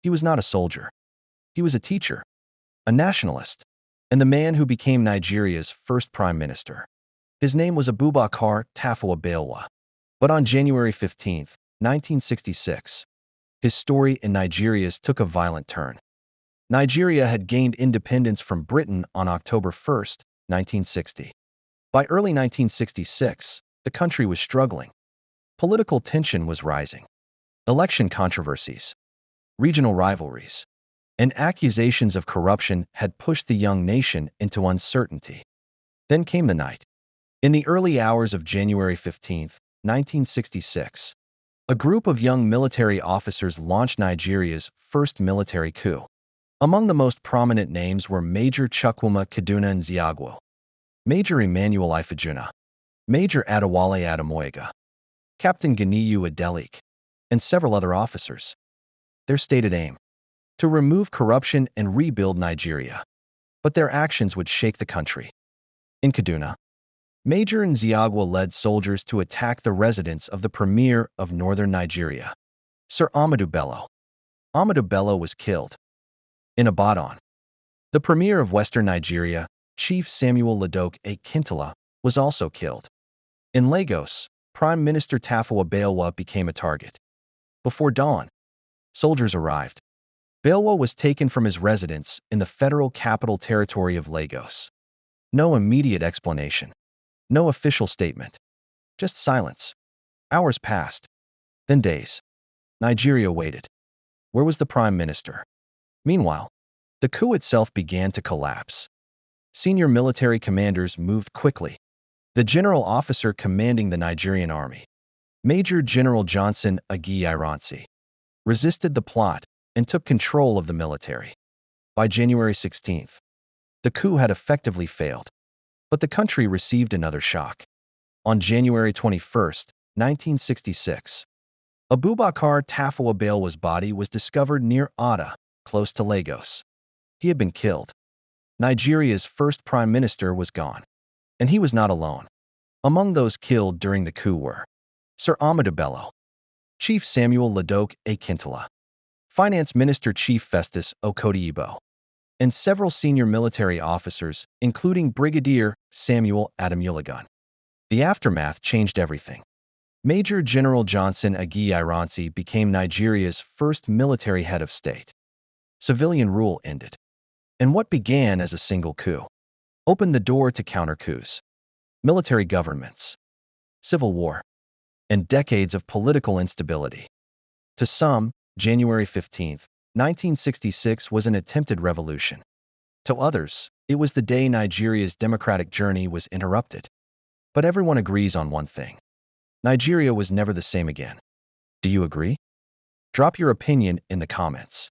He was not a soldier. He was a teacher, a nationalist, and the man who became Nigeria's first prime minister. His name was Abubakar Tafawa Balewa. But on January 15, 1966, his story in Nigeria's took a violent turn. Nigeria had gained independence from Britain on October 1, 1960. By early 1966, the country was struggling. Political tension was rising. Election controversies, regional rivalries, and accusations of corruption had pushed the young nation into uncertainty. Then came the night. In the early hours of January 15, 1966, a group of young military officers launched Nigeria's first military coup. Among the most prominent names were Major Chukwuma Kaduna Nziagwo, Major Emmanuel Ifejuna, Major Adewale Ademoyega, Captain Ganiyu Adelik, and several other officers. Their stated aim: to remove corruption and rebuild Nigeria. But their actions would shake the country. In Kaduna, Major Nziagwo led soldiers to attack the residence of the premier of northern Nigeria, Sir Ahmadu Bello. Ahmadu Bello was killed. In Ibadan, the premier of western Nigeria, Chief Samuel Ladoke Akintola, was also killed. In Lagos, Prime Minister Tafawa Balewa became a target. Before dawn, soldiers arrived. Balewa was taken from his residence in the Federal Capital Territory of Lagos. No immediate explanation. No official statement. Just silence. Hours passed. Then days. Nigeria waited. Where was the Prime Minister? Meanwhile, the coup itself began to collapse. Senior military commanders moved quickly. The general officer commanding the Nigerian army, Major General Johnson Agi Ironsi, resisted the plot and took control of the military. By January 16th, the coup had effectively failed, but the country received another shock. On January 21st, 1966, Abubakar Tafawa Balewa's body was discovered near Ada, close to Lagos. He had been killed. Nigeria's first prime minister was gone, and he was not alone. Among those killed during the coup were Sir Ahmadu Bello, Chief Samuel Ladoke Akintola, Finance Minister Chief Festus Okodiyibo, and several senior military officers, including Brigadier Samuel Ademulegun. The aftermath changed everything. Major General Johnson Agi Ironsi became Nigeria's first military head of state. Civilian rule ended, and what began as a single coup opened the door to counter-coups, military governments, civil war, and decades of political instability. To some, January 15th, 1966 was an attempted revolution. To others, it was the day Nigeria's democratic journey was interrupted. But everyone agrees on one thing: Nigeria was never the same again. Do you agree? Drop your opinion in the comments.